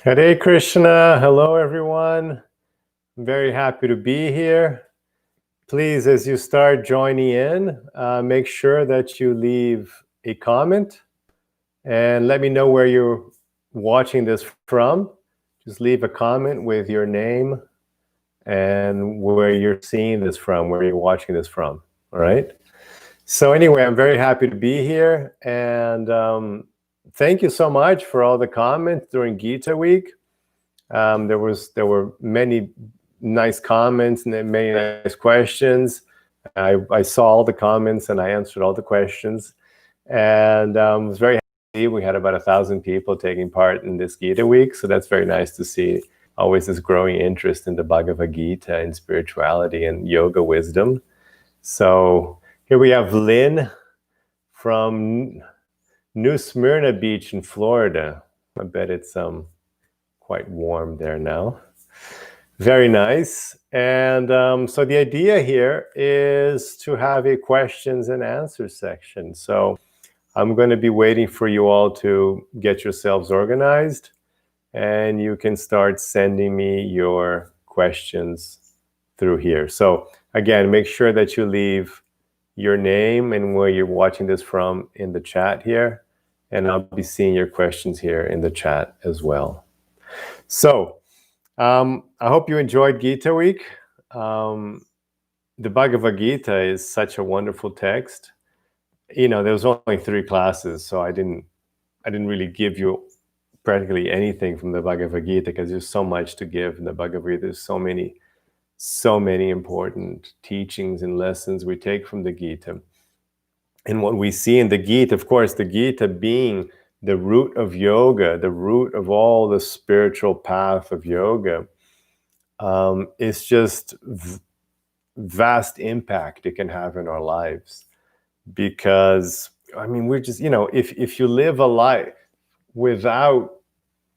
Hare Krishna. Hello, everyone. I'm very happy to be here. Please, as you start joining in, make sure that you leave a comment and let me know where you're watching this from. Just leave a comment with your name and where you're seeing this from, where you're watching this from. All right. So anyway, I'm very happy to be here, and thank you so much for all the comments during Gita week. There were many nice comments and many nice questions. I saw all the comments and I answered all the questions, and was very happy. We had about 1,000 people taking part in this Gita week, so that's very nice to see. Always this growing interest in the Bhagavad-gita and spirituality and yoga wisdom. So here we have Lynn from New Smyrna Beach in Florida. I bet it's quite warm there now. Very nice. And so the idea here is to have a questions and answers section. So I'm going to be waiting for you all to get yourselves organized, and you can start sending me your questions through here. So again, make sure that you leave your name and where you're watching this from in the chat here, and I'll be seeing your questions here in the chat as well. So I hope you enjoyed Gita week. The Bhagavad-gita is such a wonderful text. You know, there was only 3 classes, so I didn't really give you practically anything from the Bhagavad-gita because there's so much to give in the Bhagavad-gita. There's so many important teachings and lessons we take from the Gita. And what we see in the Gita, of course, the Gita being the root of yoga, the root of all the spiritual path of yoga, is just vast impact it can have in our lives. Because, I mean, we're just, you know, if you live a life without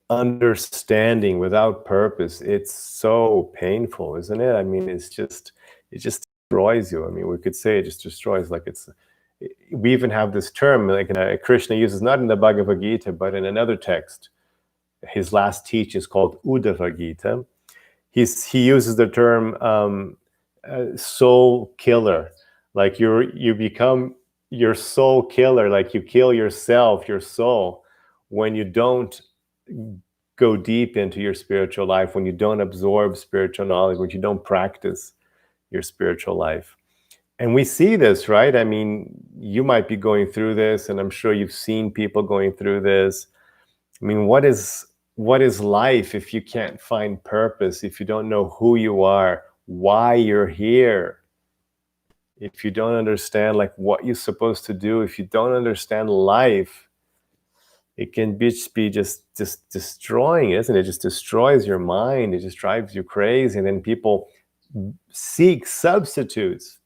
understanding, without purpose, it's so painful, isn't it? I mean, it just destroys you. I mean, we could say it just destroys, like we even have this term, like Krishna uses, not in the Bhagavad-gita, but in another text. His last teach is called Uddhava-gita. He uses the term soul killer. Like you become your soul killer, like you kill yourself, your soul, when you don't go deep into your spiritual life, when you don't absorb spiritual knowledge, when you don't practice your spiritual life. And we see this, right? I mean, you might be going through this, and I'm sure you've seen people going through this. I mean, what is life if you can't find purpose, if you don't know who you are, why you're here, if you don't understand like what you're supposed to do, if you don't understand life, it can be just destroying, isn't it? It just destroys your mind. It just drives you crazy. And then people seek substitutes,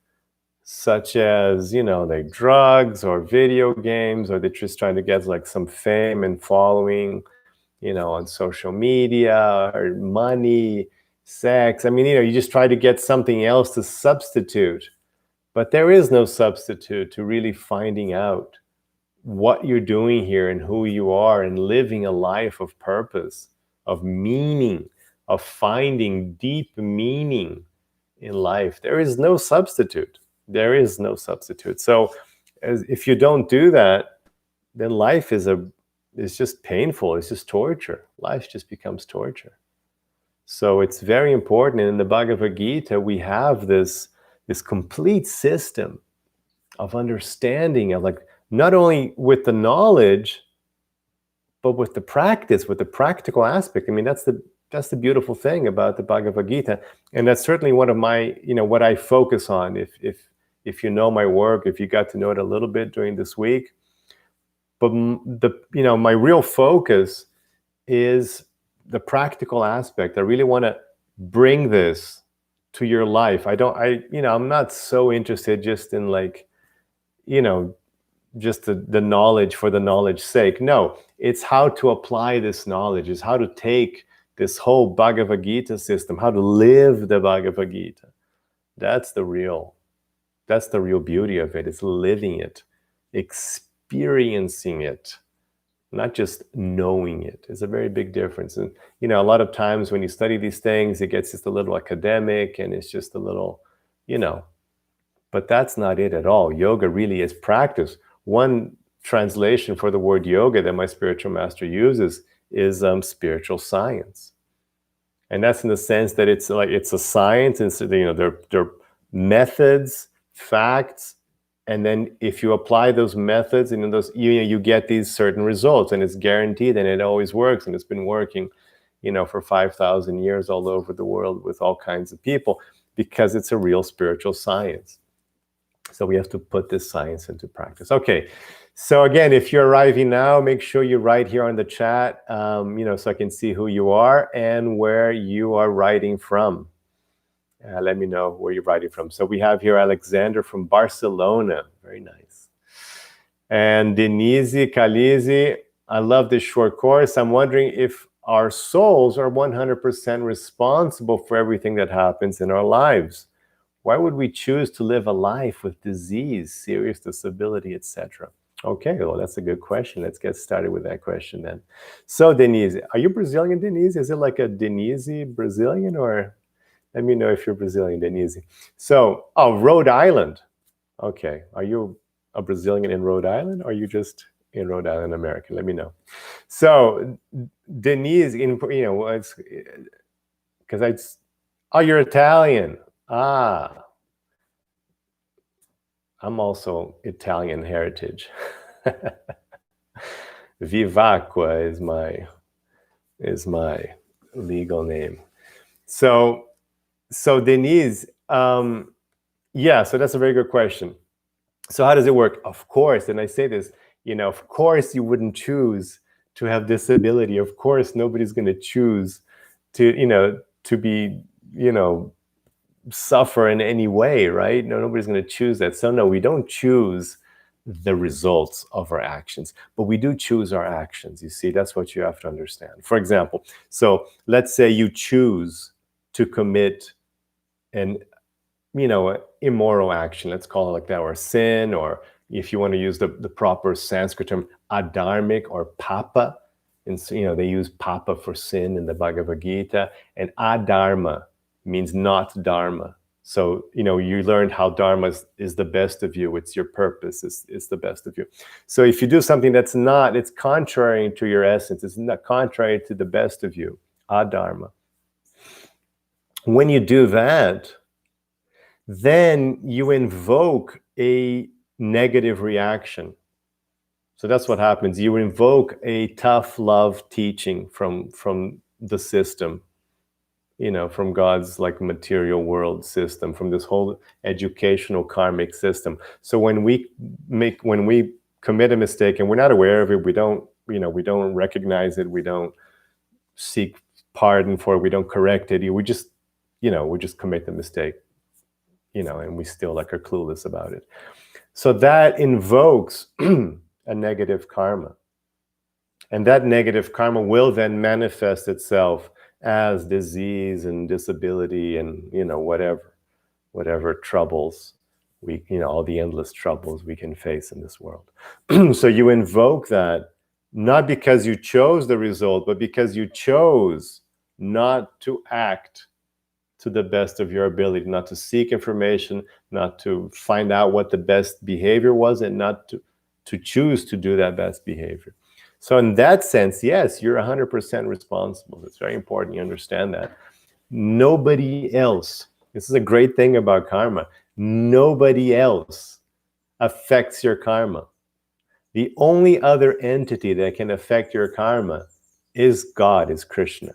such as, you know, like drugs or video games, or they're just trying to get like some fame and following, you know, on social media, or money, sex. I mean, you know, you just try to get something else to substitute. But there is no substitute to really finding out what you're doing here and who you are, and living a life of purpose, of meaning, of finding deep meaning in life. There is no substitute. There is no substitute. So if you don't do that, then life is just painful. It's just torture. Life just becomes torture. So it's very important. And in the Bhagavad-gita, we have this complete system of understanding, of like, not only with the knowledge, but with the practice, with the practical aspect. I mean, that's the beautiful thing about the Bhagavad-gita. And that's certainly one of my, you know, what I focus on. If you know my work, if you got to know it a little bit during this week. But my real focus is the practical aspect. I really want to bring this to your life. I'm not so interested just in like, you know, just the knowledge for the knowledge's sake. No, it's how to apply this knowledge, is how to take this whole Bhagavad-gita system, how to live the Bhagavad-gita. That's the real beauty of it. It's living it, experiencing it, not just knowing it. It's a very big difference. And, you know, a lot of times when you study these things, it gets just a little academic and it's just a little, you know, but that's not it at all. Yoga really is practice. One translation for the word yoga that my spiritual master uses is spiritual science. And that's in the sense that it's like, it's a science, and so, you know, they're methods, facts, and then if you apply those methods and those, you get these certain results, and it's guaranteed, and it always works, and it's been working, you know, for 5,000 years all over the world with all kinds of people, because it's a real spiritual science. So we have to put this science into practice. Okay, so again, if you're arriving now, make sure you write here on the chat, you know, so I can see who you are and where you are writing from. Let me know where you're writing from. So we have here Alexander from Barcelona. Very nice. And Denise Kalizi, I love this short course. I'm wondering if our souls are 100% responsible for everything that happens in our lives. Why would we choose to live a life with disease, serious disability, etc.? Okay, well, that's a good question. Let's get started with that question then. So, Denise, are you Brazilian, Denise? Is it like a Denise Brazilian, or let me know if you're Brazilian, Denise. So, oh, Rhode Island. Okay, are you a Brazilian in Rhode Island, or are you just in Rhode Island, America? Let me know. So, Denise, you know, it's because oh, you're Italian. Ah, I'm also Italian heritage. Vivacqua is my legal name. So Denise, yeah, so that's a very good question. So how does it work? Of course, and I say this, you know, of course you wouldn't choose to have disability. Of course, nobody's going to choose to, you know, to be, you know, suffer in any way, right? No, nobody's going to choose that. So no, we don't choose the results of our actions, but we do choose our actions. You see, that's what you have to understand. For example, so let's say you choose to commit an, you know, immoral action, let's call it like that, or sin, or if you want to use the proper Sanskrit term, adharmic or papa. And so, you know, they use papa for sin in the Bhagavad-gita, and adharma means not dharma. So, you know, you learned how dharma is the best of you. It's your purpose. It's the best of you. So if you do something that's not, it's contrary to your essence. It's not contrary to the best of you. Adharma. When you do that, then you invoke a negative reaction. So that's what happens. You invoke a tough love teaching from the system, you know, from God's like material world system, from this whole educational karmic system. So when we commit a mistake and we're not aware of it, we don't recognize it, we don't seek pardon for it, we don't correct it, we just commit the mistake, you know, and we still like are clueless about it. So that invokes a negative karma. And that negative karma will then manifest itself as disease and disability and, you know, whatever troubles we, you know, all the endless troubles we can face in this world. So you invoke that not because you chose the result, but because you chose not to act to the best of your ability, not to seek information, not to find out what the best behavior was, and not to choose to do that best behavior. So in that sense, yes, you're 100% responsible. It's very important you understand that. Nobody else, this is a great thing about karma, nobody else affects your karma. The only other entity that can affect your karma is God, is Krishna.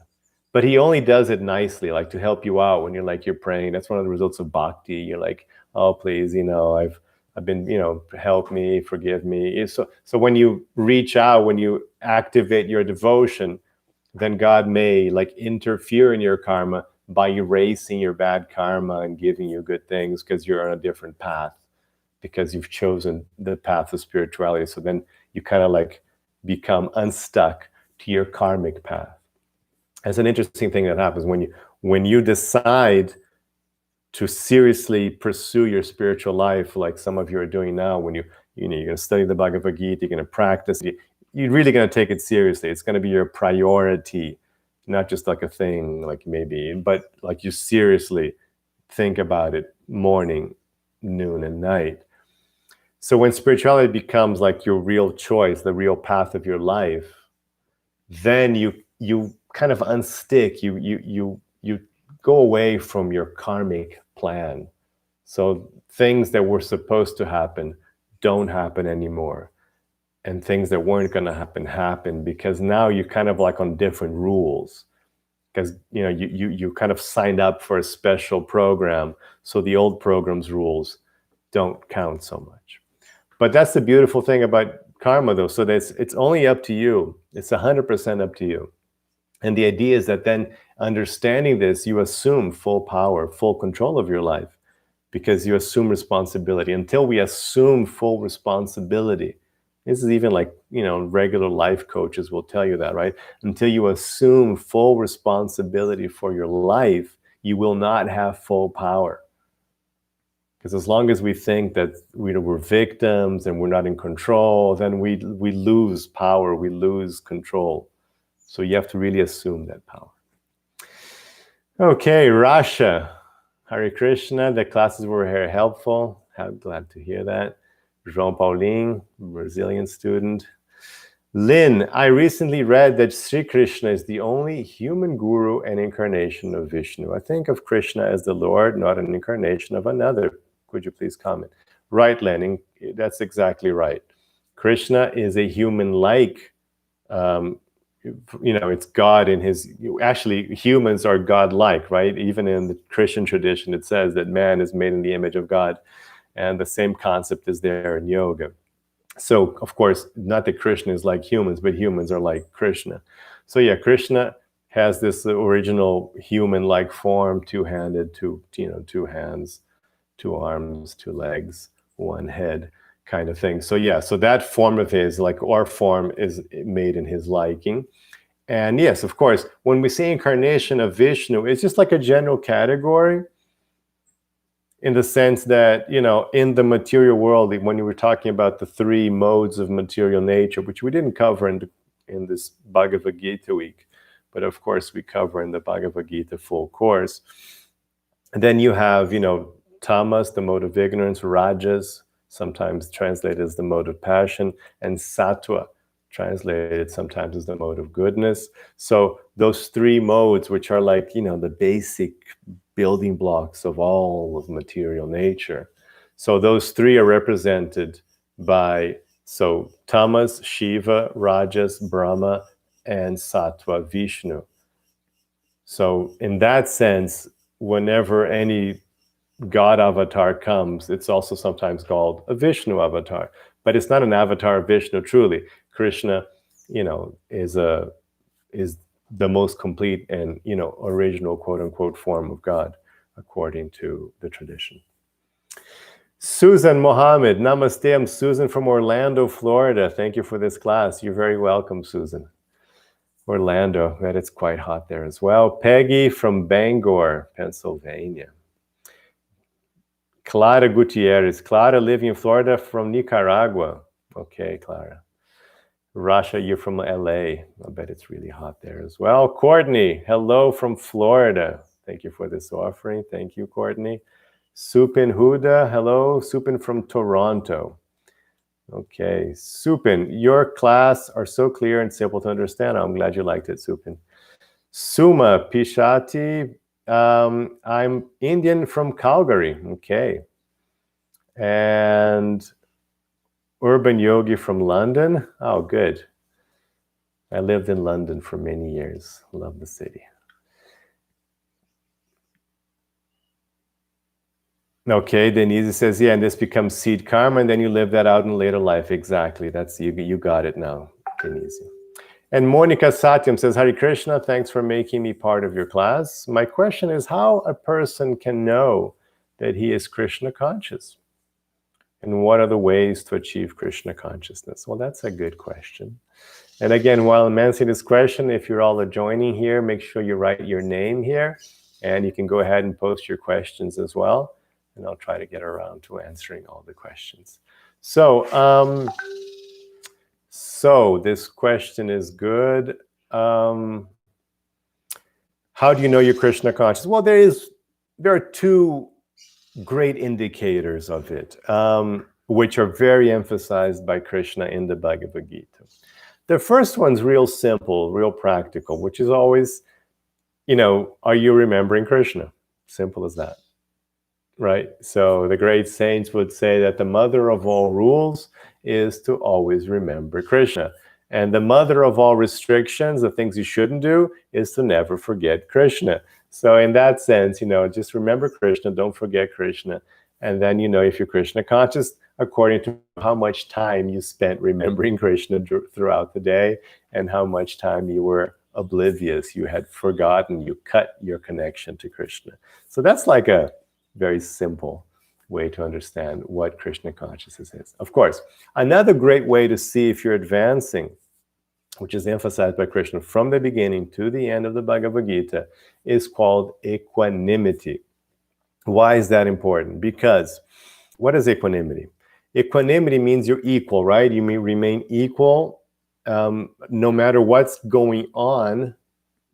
But he only does it nicely, like to help you out when you're praying. That's one of the results of bhakti. You're like, oh, please, you know, I've been, you know, help me, forgive me. So when you reach out, when you activate your devotion, then God may like interfere in your karma by erasing your bad karma and giving you good things because you're on a different path, because you've chosen the path of spirituality. So then you kind of like become unstuck to your karmic path. That's an interesting thing that happens when you decide to seriously pursue your spiritual life, like some of you are doing now. When you're going to study the Bhagavad-gita, you're going to practice. you're really going to take it seriously. It's going to be your priority, not just like a thing, like maybe, but like you seriously think about it morning, noon, and night. So when spirituality becomes like your real choice, the real path of your life, then you kind of unstick, you go away from your karmic plan. So things that were supposed to happen don't happen anymore, and things that weren't going to happen because now you're kind of like on different rules, because you kind of signed up for a special program, so the old program's rules don't count so much. But that's the beautiful thing about karma, though. So it's only up to you. It's 100% up to you. And the idea is that then, understanding this, you assume full power, full control of your life, because you assume responsibility. Until we assume full responsibility, this is even like, regular life coaches will tell you that, right? Until you assume full responsibility for your life, you will not have full power. Because as long as we think that we're victims and we're not in control, then we lose power, we lose control. So you have to really assume that power. Okay, Rasha. Hare Krishna. The classes were very helpful. I'm glad to hear that. João Paulinho, Brazilian student. Lynn, I recently read that Sri Krishna is the only human guru and incarnation of Vishnu. I think of Krishna as the Lord, not an incarnation of another. Could you please comment? Right, Lenin, that's exactly right. Krishna is a human-like, it's God in his, actually humans are God-like, right? Even in the Christian tradition, it says that man is made in the image of God. And the same concept is there in yoga. So, of course, not that Krishna is like humans, but humans are like Krishna. So yeah, Krishna has this original human-like form, two-handed, two hands, 2 arms, 2 legs, 1 head kind of thing. So yeah, so that form of his, like our form, is made in his liking. And yes, of course, when we say incarnation of Vishnu, it's just like a general category, in the sense that, in the material world, when you were talking about the 3 modes of material nature, which we didn't cover in this Bhagavad-gita week, but of course we cover in the Bhagavad-gita full course. And then you have, tamas, the mode of ignorance, rajas, sometimes translated as the mode of passion, and sattva, translated sometimes as the mode of goodness. So those 3 modes, which are like, the basic building blocks of all of material nature. So those 3 are represented by, tamas, Shiva, rajas, Brahma, and sattva, Vishnu. So in that sense, whenever any God avatar comes, it's also sometimes called a Vishnu avatar, but it's not an avatar of Vishnu truly. Krishna, is the most complete and, original quote unquote form of God, according to the tradition. Susan Mohammed, namaste. I'm Susan from Orlando, Florida. Thank you for this class. You're very welcome, Susan. Orlando, but it's quite hot there as well. Peggy from Bangor, Pennsylvania. Clara Gutierrez. Clara living in Florida from Nicaragua. Okay, Clara. Rasha, you're from LA. I bet it's really hot there as well. Courtney, hello from Florida. Thank you for this offering. Thank you, Courtney. Supin Huda, hello. Supin from Toronto. Okay, Supin, your class are so clear and simple to understand. I'm glad you liked it, Supin. Suma Pishati, I'm Indian from Calgary. Okay. And Urban Yogi from London. Oh, good. I lived in London for many years. Love the city. Okay, Denise says, yeah, and this becomes seed karma, and then you live that out in later life. Exactly. That's you got it now, Denise. And Monica Satyam says, Hare Krishna, thanks for making me part of your class. My question is how a person can know that he is Krishna conscious? And what are the ways to achieve Krishna consciousness? Well, that's a good question. And again, while I'm answering this question, if you're all joining here, make sure you write your name here, and you can go ahead and post your questions as well. And I'll try to get around to answering all the questions. So So this question is good. How do you know you're Krishna conscious? Well, there are two great indicators of it, which are very emphasized by Krishna in the Bhagavad-gita. The first one's real simple, real practical, which is always, are you remembering Krishna? Simple as that, right? So the great saints would say that the mother of all rules is to always remember Krishna. And the mother of all restrictions, the things you shouldn't do, is to never forget Krishna. So in that sense, just remember Krishna, don't forget Krishna. And then, if you're Krishna conscious, according to how much time you spent remembering Krishna throughout the day and how much time you were oblivious, you had forgotten, you cut your connection to Krishna. So that's like a very simple way to understand what Krishna consciousness is. Of course, another great way to see if you're advancing, which is emphasized by Krishna from the beginning to the end of the Bhagavad-gita, is called equanimity. Why is that important? Because what is equanimity? Equanimity means you're equal, right? You may remain equal no matter what's going on.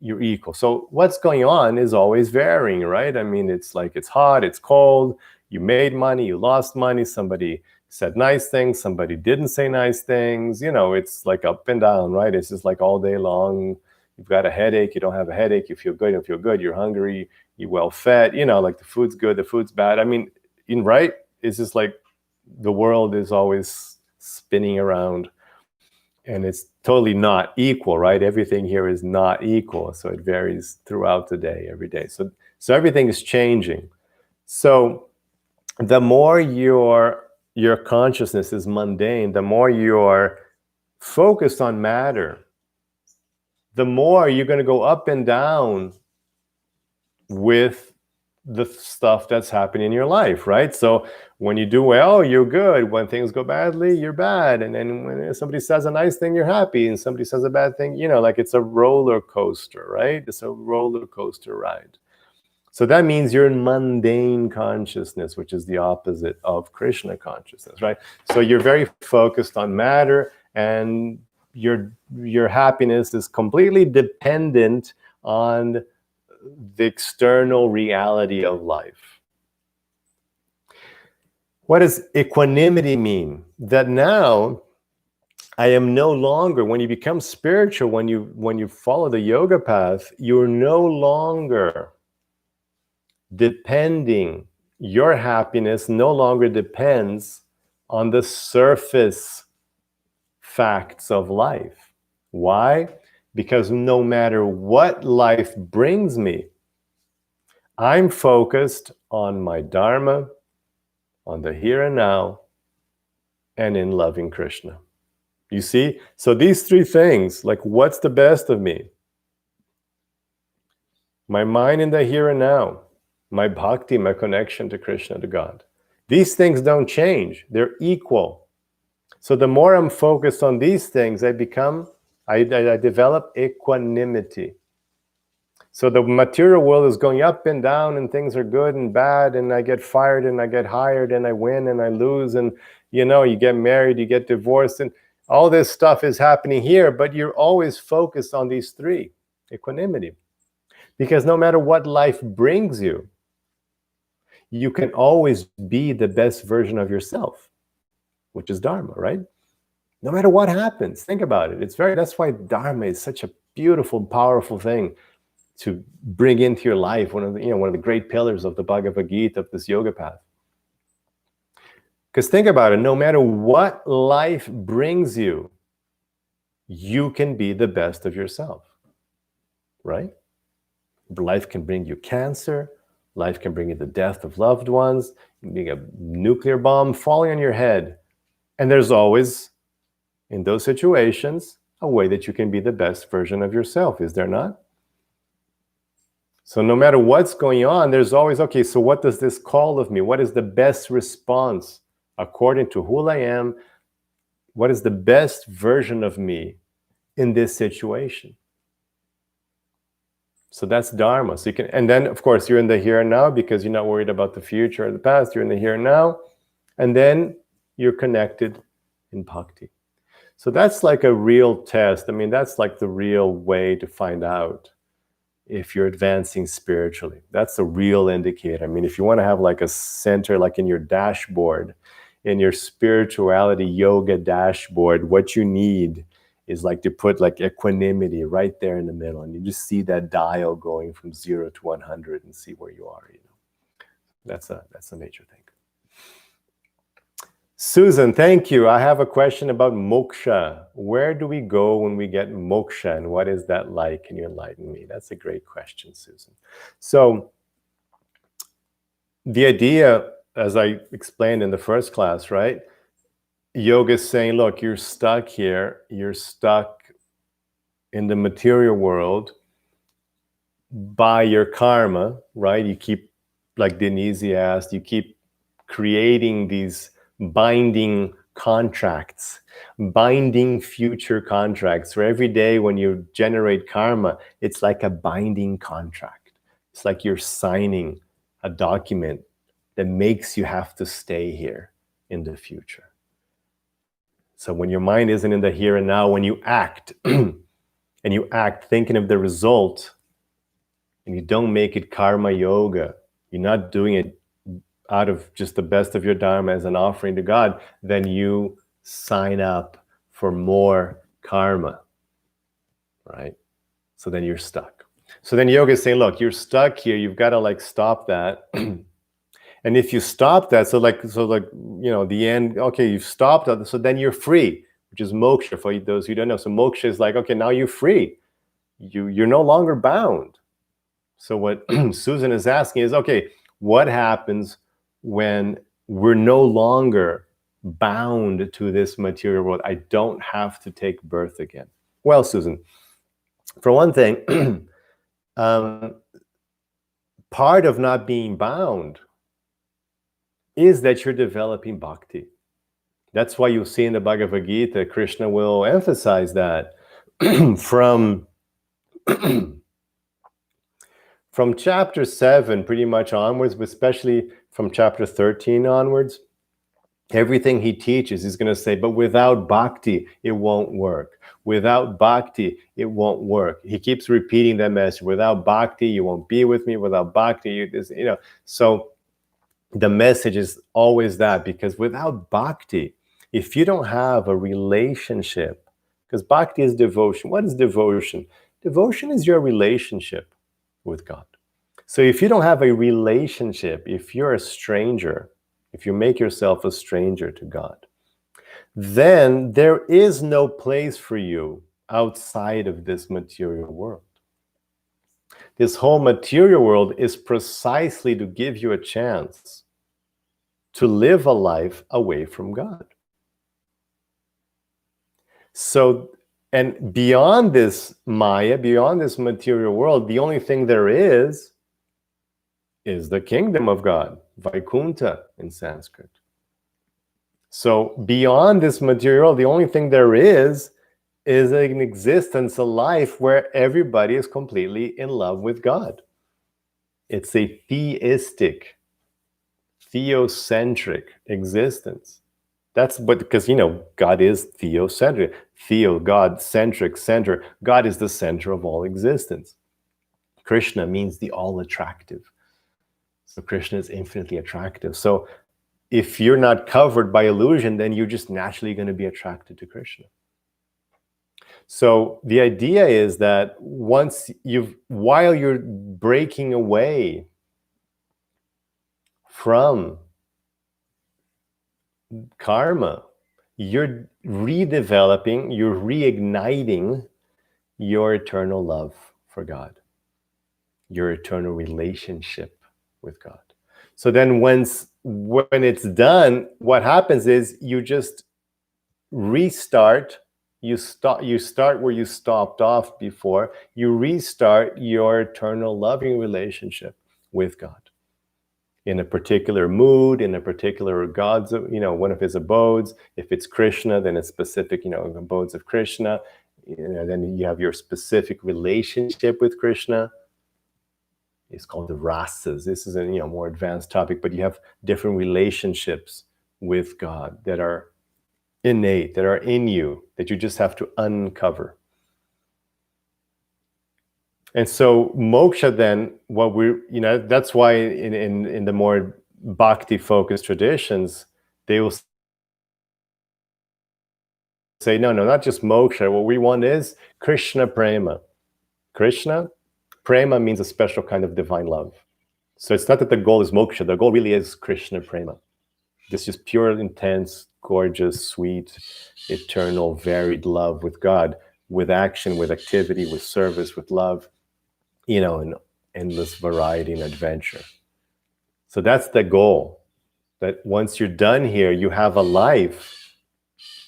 You're equal. So what's going on is always varying, right? I mean, it's like it's hot, it's cold, you made money, you lost money, somebody said nice things, somebody didn't say nice things, it's like up and down, right? It's just like all day long. You've got a headache, you don't have a headache, you feel good, you don't feel good, you're hungry, you're well fed, like the food's good, the food's bad. I mean, right? It's just like the world is always spinning around. And it's totally not equal, right? Everything here is not equal. So it varies throughout the day, every day. So everything is changing. So the more your consciousness is mundane, the more you're focused on matter, the more you're going to go up and down with the stuff that's happening in your life, right? So when you do well, you're good. When things go badly, you're bad. And then when somebody says a nice thing, you're happy. And somebody says a bad thing, like it's a roller coaster, right? It's a roller coaster ride. So that means you're in mundane consciousness, which is the opposite of Krishna consciousness, right? So you're very focused on matter, and your happiness is completely dependent on the external reality of life. What does equanimity mean? That now I am no longer, when you become spiritual, when you follow the yoga path, you're no longer depending, your happiness no longer depends on the surface facts of life. Why? Because no matter what life brings me, I'm focused on my dharma, on the here and now, and in loving Krishna. You see? So these three things, like what's the best of me? My mind in the here and now, my bhakti, my connection to Krishna, to God. These things don't change. They're equal. So the more I'm focused on these things, I develop equanimity. So the material world is going up and down, and things are good and bad, and I get fired and I get hired, and I win and I lose, and you get married, you get divorced, and all this stuff is happening here, but you're always focused on these three, equanimity. Because no matter what life brings you, you can always be the best version of yourself, which is dharma, right? No matter what happens, think about it. That's why dharma is such a beautiful, powerful thing to bring into your life. One of the great pillars of the Bhagavad-gita, of this yoga path. Because think about it, no matter what life brings you, you can be the best of yourself, right? Life can bring you cancer. Life can bring you the death of loved ones, being a nuclear bomb falling on your head. And there's always, in those situations, a way that you can be the best version of yourself, is there not? So no matter what's going on, there's always, okay, so what does this call of me? What is the best response according to who I am? What is the best version of me in this situation? So that's dharma. So you can, and then of course you're in the here and now because you're not worried about the future or the past. You're in the here and now, and then you're connected in bhakti. So that's like a real test. I mean, that's like the real way to find out if you're advancing spiritually. That's a real indicator. I mean, if you want to have like a center, like in your dashboard, in your spirituality yoga dashboard, what you need is like to put like equanimity right there in the middle, and you just see that dial going from 0 to 100 and see where you are. That's a major thing. Susan, thank you. I have a question about moksha. Where do we go when we get moksha, and what is that like? Can you enlighten me? That's a great question, Susan. So the idea, as I explained in the first class, right? Yoga is saying, look, you're stuck here. You're stuck in the material world by your karma, right? You keep, like Denise asked, you keep creating these binding contracts, binding future contracts. For every day when you generate karma, it's like a binding contract. It's like you're signing a document that makes you have to stay here in the future. So when your mind isn't in the here and now, when you act, and you act thinking of the result, and you don't make it karma yoga, you're not doing it out of just the best of your dharma as an offering to God, then you sign up for more karma, right? So then you're stuck. So then yoga is saying, look, you're stuck here. You've got to like stop that. And if you stop that, so the end, okay, you've stopped that, so then you're free, which is moksha for those who don't know. So moksha is like, okay, now you're free. You're no longer bound. So what Susan is asking is, okay, what happens when we're no longer bound to this material world? I don't have to take birth again. Well, Susan, for one thing, part of not being bound is that you're developing bhakti. That's why you'll see in the Bhagavad-gita, Krishna will emphasize that from chapter 7 pretty much onwards, but especially from chapter 13 onwards, everything he teaches, he's going to say, but without bhakti, it won't work. Without bhakti, it won't work. He keeps repeating that message. Without bhakti, you won't be with me. Without bhakti, So the message is always that, because without bhakti, if you don't have a relationship, because bhakti is devotion. What is devotion? Devotion is your relationship with God. So if you don't have a relationship, if you're a stranger, if you make yourself a stranger to God, then there is no place for you outside of this material world. This whole material world is precisely to give you a chance to live a life away from God. So, and beyond this Maya, beyond this material world, the only thing there is the kingdom of God, Vaikuntha in Sanskrit. So beyond this material, the only thing there is an existence, a life where everybody is completely in love with God. It's a theistic, theocentric existence. That's because, God is theocentric. Theo, God, centric, center. God is the center of all existence. Krishna means the all-attractive. So Krishna is infinitely attractive. So if you're not covered by illusion, then you're just naturally going to be attracted to Krishna. So the idea is that while you're breaking away from karma, you're redeveloping, you're reigniting your eternal love for God, your eternal relationship with God. So then when it's done, what happens is you just restart. You start where you stopped off before. You restart your eternal loving relationship with God in a particular mood, in a particular God's, one of his abodes. If it's Krishna, then it's specific, abodes of Krishna. Then you have your specific relationship with Krishna. It's called the rasas. This is a more advanced topic, but you have different relationships with God that are innate, that are in you, that you just have to uncover. And so moksha then, what we, that's why in the more bhakti focused traditions, they will say, no, not just moksha. What we want is krsnaprema. Krishna, prema means a special kind of divine love. So it's not that the goal is moksha. The goal really is krsnaprema. This is pure, intense, gorgeous, sweet, eternal, varied love with God, with action, with activity, with service, with love, in endless variety and adventure. So that's the goal. That once you're done here, you have a life,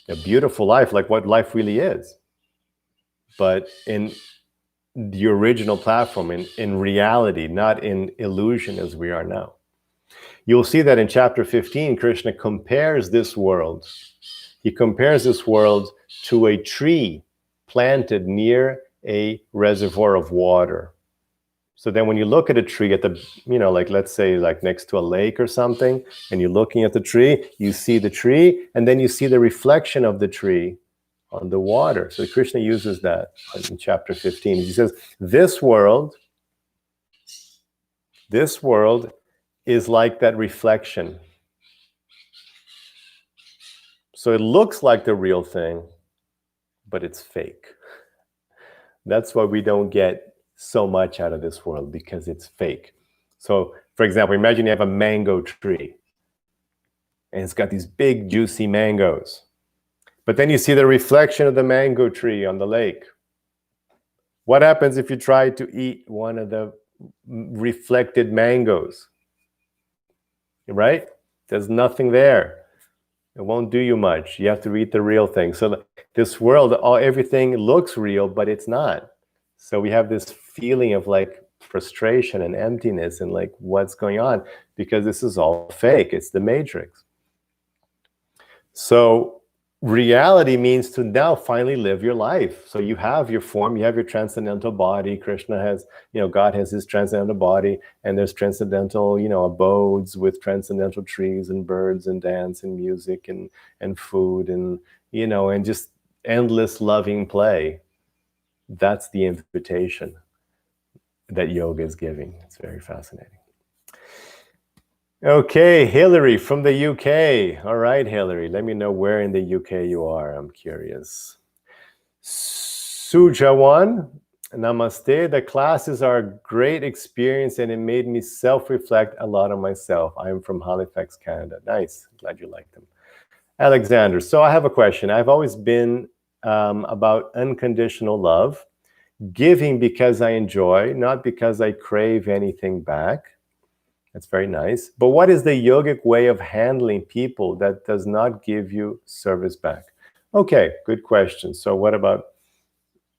a beautiful life, like what life really is. But in the original platform, in reality, not in illusion as we are now. You'll see that in chapter 15, Krishna compares this world. He compares this world to a tree planted near a reservoir of water. So then when you look at a tree at the, like let's say like next to a lake or something, and you're looking at the tree, you see the tree, and then you see the reflection of the tree on the water. So Krishna uses that in chapter 15. He says, this world is like that reflection. So it looks like the real thing, but it's fake. That's why we don't get so much out of this world, because it's fake. So, for example, imagine you have a mango tree, and it's got these big, juicy mangoes. But then you see the reflection of the mango tree on the lake. What happens if you try to eat one of the reflected mangoes? Right? There's nothing there. It won't do you much. You have to eat the real thing. So this world, everything looks real, but it's not. So we have this feeling of like frustration and emptiness and like what's going on, because this is all fake. It's the matrix. So reality means to now finally live your life. So you have your form, you have your transcendental body. Krishna has, God has his transcendental body, and there's transcendental, abodes with transcendental trees and birds and dance and music and food and, and just endless loving play. That's the invitation that yoga is giving. It's very fascinating. Okay, Hillary from the UK. All right, Hillary, let me know where in the UK you are. I'm curious. Sujawan, namaste. The classes are a great experience, and it made me self-reflect a lot on myself. I'm from Halifax, Canada. Nice. Glad you like them. Alexander, so I have a question. I've always been about unconditional love, giving because I enjoy, not because I crave anything back. That's very nice. But what is the yogic way of handling people that does not give you service back? Okay, good question. So what about,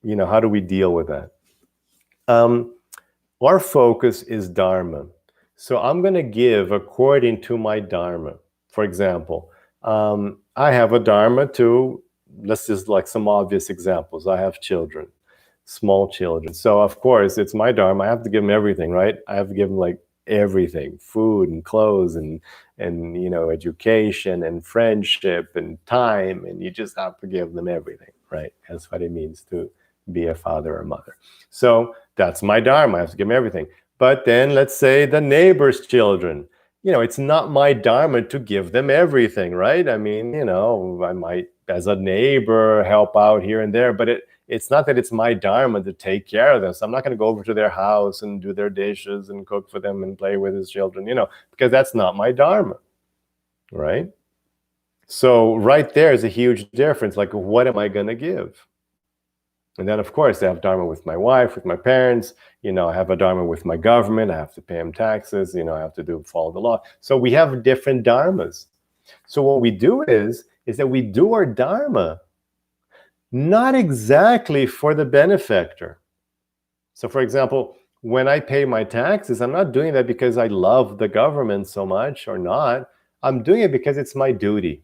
how do we deal with that? Our focus is dharma. So I'm going to give according to my dharma. For example, I have a dharma to, let's just like some obvious examples. I have children, small children. So of course, it's my dharma. I have to give them everything, right? I have to give them like everything, food and clothes and education and friendship and time, and you just have to give them everything, right? That's what it means to be a father or mother. So that's my dharma. I have to give them everything. But then let's say the neighbor's children, it's not my dharma to give them everything, right? I mean, I might, as a neighbor, help out here and there, but it's not that it's my dharma to take care of them. So I'm not going to go over to their house and do their dishes and cook for them and play with his children, because that's not my dharma, right? So right there is a huge difference. Like, what am I going to give? And then, of course, I have dharma with my wife, with my parents. I have a dharma with my government. I have to pay them taxes. I have to follow the law. So we have different dharmas. So what we do is that we do our dharma not exactly for the benefactor. So for example, when I pay my taxes, I'm not doing that because I love the government so much or not. I'm doing it because it's my duty.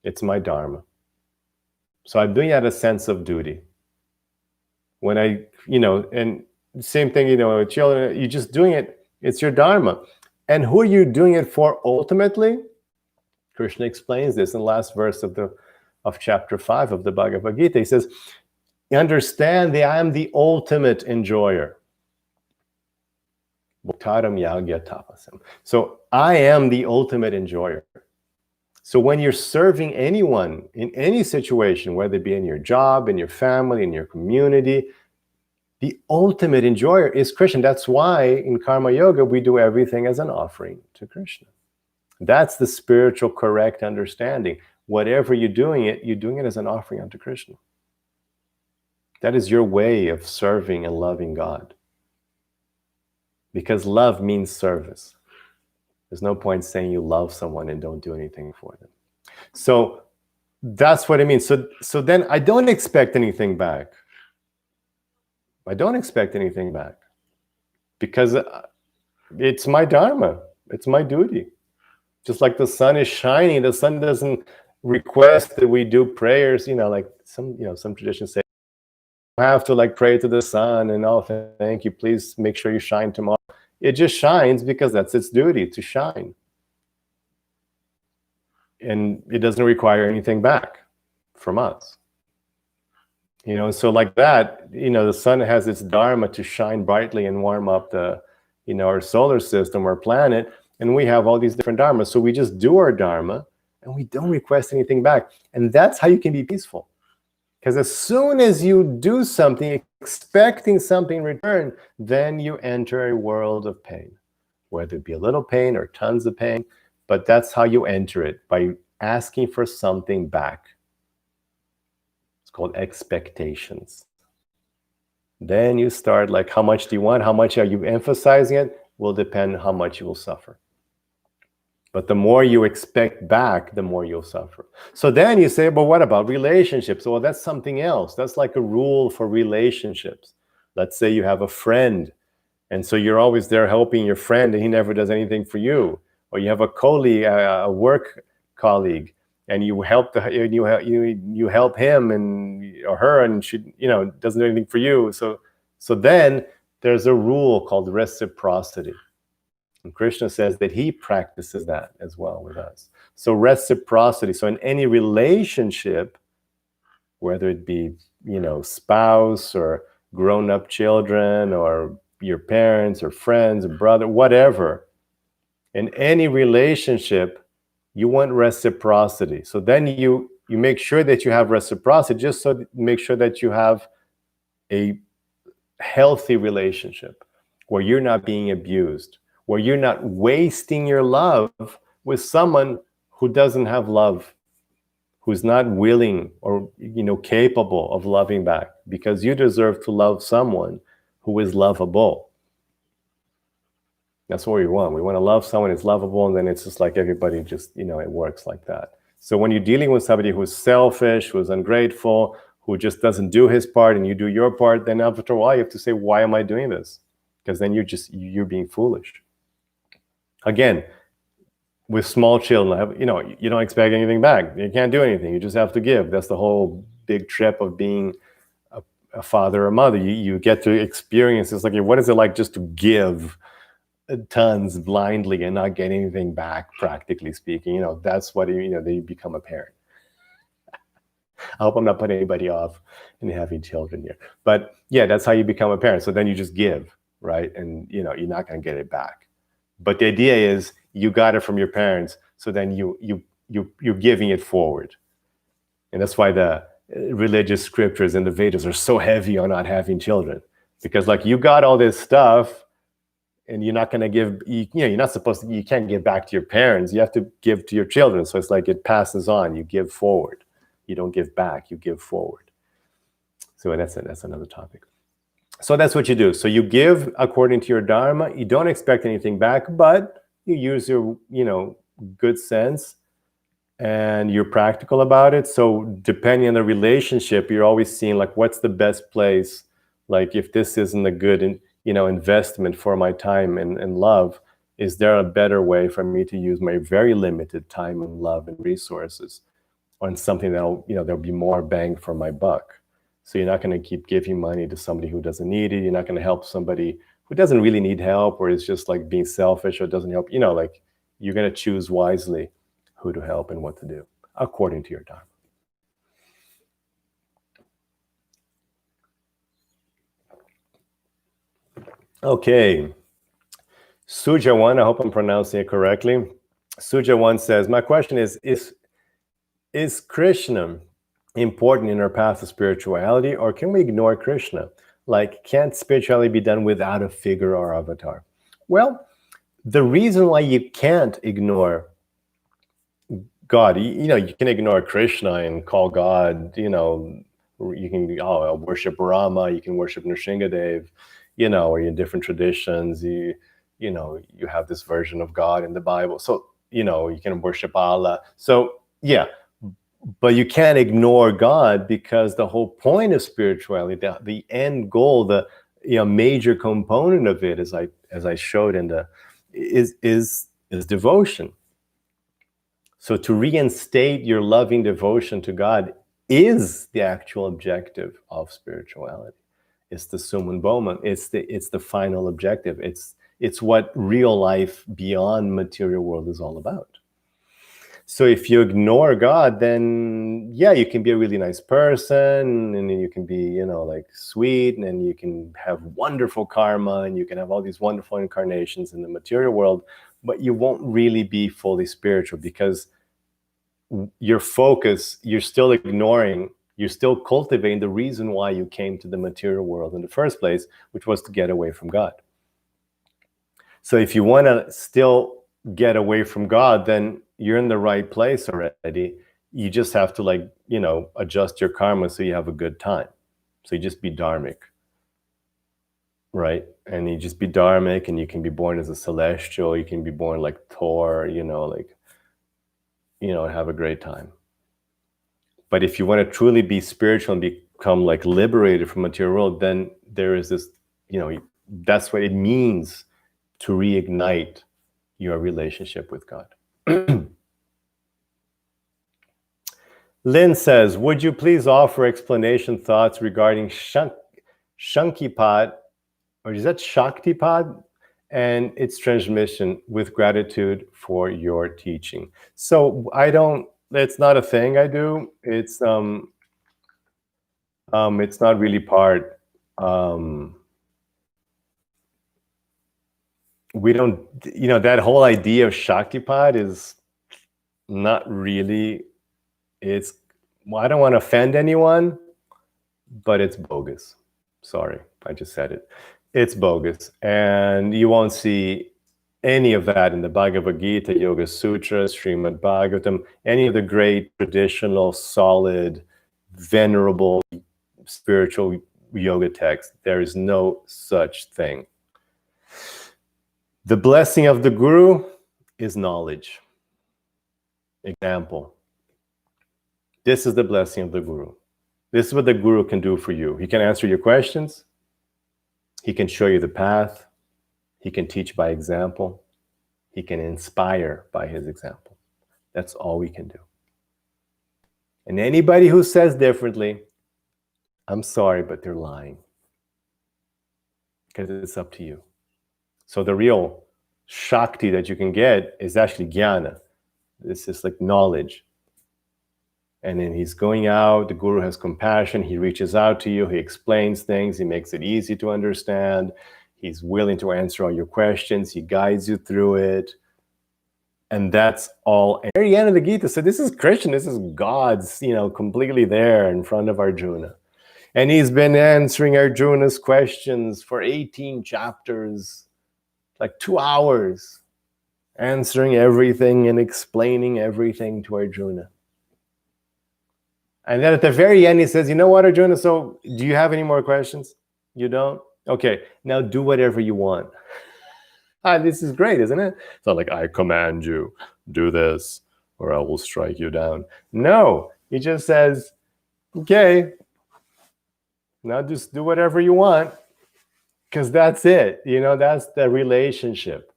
It's my dharma. So I'm doing it out of a sense of duty. When I, and same thing, children, you're just doing it. It's your dharma. And who are you doing it for ultimately? Krishna explains this in the last verse of chapter 5 of the Bhagavad-gita. He says, understand that I am the ultimate enjoyer. So I am the ultimate enjoyer. So when you're serving anyone in any situation, whether it be in your job, in your family, in your community, the ultimate enjoyer is Krishna. That's why in karma yoga, we do everything as an offering to Krishna. That's the spiritual correct understanding. Whatever you're doing it as an offering unto Krishna. That is your way of serving and loving God. Because love means service. There's no point saying you love someone and don't do anything for them. So that's what it means. So then I don't expect anything back. I don't expect anything back. Because it's my dharma. It's my duty. Just like the sun is shining, the sun doesn't request that we do prayers, like some traditions say, you have to pray to the sun and thank you, please make sure you shine tomorrow. It just shines because that's its duty, to shine. And it doesn't require anything back from us. So like that, the sun has its dharma to shine brightly and warm up our solar system, our planet, and we have all these different dharmas. So we just do our dharma and we don't request anything back. And that's how you can be peaceful. Because as soon as you do something, expecting something in return, then you enter a world of pain, whether it be a little pain or tons of pain. But that's how you enter it, by asking for something back. It's called expectations. Then you start how much do you want? How much are you emphasizing it? Will depend how much you will suffer. But the more you expect back, the more you'll suffer. So then you say, but what about relationships? Well, that's something else. That's like a rule for relationships. Let's say you have a friend, and so you're always there helping your friend, and he never does anything for you. Or you have a colleague, a work colleague, and you help you help him or her, and she doesn't do anything for you. So then there's a rule called reciprocity. And Krishna says that he practices that as well with us. So reciprocity. So in any relationship, whether it be, spouse or grown-up children or your parents or friends or brother, whatever, in any relationship, you want reciprocity. So then you make sure that you have reciprocity, just so make sure that you have a healthy relationship where you're not being abused, where you're not wasting your love with someone who doesn't have love, who's not willing or capable of loving back, because you deserve to love someone who is lovable. That's what we want. We want to love someone who's lovable, and then it's just like everybody just, it works like that. So when you're dealing with somebody who's selfish, who's ungrateful, who just doesn't do his part and you do your part, then after a while you have to say, why am I doing this? Because then you're being foolish. Again, with small children, you don't expect anything back. You can't do anything. You just have to give. That's the whole big trip of being a father or mother. You get to experience, it's like, what is it like just to give tons blindly and not get anything back, practically speaking? That's what they become a parent. I hope I'm not putting anybody off in having children here, but yeah, that's how you become a parent. So then you just give, right? And you're not going to get it back. But the idea is you got it from your parents, so then you're giving it forward. And that's why the religious scriptures and the Vedas are so heavy on not having children, because you got all this stuff, and you're not going to give. You're not supposed to. You can't give back to your parents. You have to give to your children. So it's like it passes on. You give forward. You don't give back. You give forward. So that's another topic. So that's what you do. So you give according to your dharma. You don't expect anything back, but you use your, good sense, and you're practical about it. So depending on the relationship, you're always seeing what's the best place. If this isn't a good, investment for my time and love, is there a better way for me to use my very limited time and love and resources on something there'll be more bang for my buck? So you're not going to keep giving money to somebody who doesn't need it. You're not going to help somebody who doesn't really need help, or is just being selfish or doesn't help. You're going to choose wisely who to help and what to do according to your dharma. Okay, Suja 1, I hope I'm pronouncing it correctly. Suja 1 says, my question is Krishna important in our path to spirituality, or can we ignore Krishna? Like, can't spirituality be done without a figure or avatar? Well, the reason why you can't ignore God, you can ignore Krishna and call God, you can I'll worship Rama, you can worship Nrsingadev, or in different traditions, you have this version of God in the Bible. So, you can worship Allah. So, yeah, but you can't ignore God, because the whole point of spirituality, the end goal, the major component of it, as I showed is devotion. So to reinstate your loving devotion to God is the actual objective of spirituality. It's the summum bonum. It's the final objective. It's what real life beyond material world is all about. So if you ignore God, then yeah, you can be a really nice person, and you can be, like sweet, and you can have wonderful karma, and you can have all these wonderful incarnations in the material world, but you won't really be fully spiritual, because your focus, you're still ignoring, you're still cultivating the reason why you came to the material world in the first place, which was to get away from God. So if you want to still get away from God, then you're in the right place already. You just have to adjust your karma so you have a good time. So you just be dharmic, right? And you just be dharmic, and you can be born as a celestial, you can be born like Thor, have a great time. But if you want to truly be spiritual and become liberated from material world, then there is this, that's what it means to reignite your relationship with God. Lynn says, would you please offer explanation thoughts regarding shaktipat, or is that shaktipat, and its transmission, with gratitude for your teaching? So it's not a thing I do. It's not really part. We don't, that whole idea of shaktipat is not really, I don't want to offend anyone, but it's bogus. Sorry, I just said it. It's bogus. And you won't see any of that in the Bhagavad-gita, Yoga Sutras, Srimad Bhagavatam, any of the great traditional, solid, venerable, spiritual yoga texts. There is no such thing. The blessing of the Guru is knowledge. Example. This is the blessing of the Guru. This is what the Guru can do for you. He can answer your questions. He can show you the path. He can teach by example. He can inspire by his example. That's all we can do. And anybody who says differently, I'm sorry, but they're lying. Because it's up to you. So the real Shakti that you can get is actually jnana. This is like knowledge. And then he's going out, the Guru has compassion, he reaches out to you, he explains things, he makes it easy to understand, he's willing to answer all your questions, he guides you through it. And that's all. At the very end of the Gita, so this is Krishna, this is God's, completely there in front of Arjuna. And he's been answering Arjuna's questions for 18 chapters, like 2 hours, answering everything and explaining everything to Arjuna. And then at the very end, he says, you know what, Arjuna, so do you have any more questions? You don't? Okay, now do whatever you want. This is great, isn't it? It's not like, I command you, do this, or I will strike you down. No, he just says, okay, now just do whatever you want, because that's it. That's the relationship.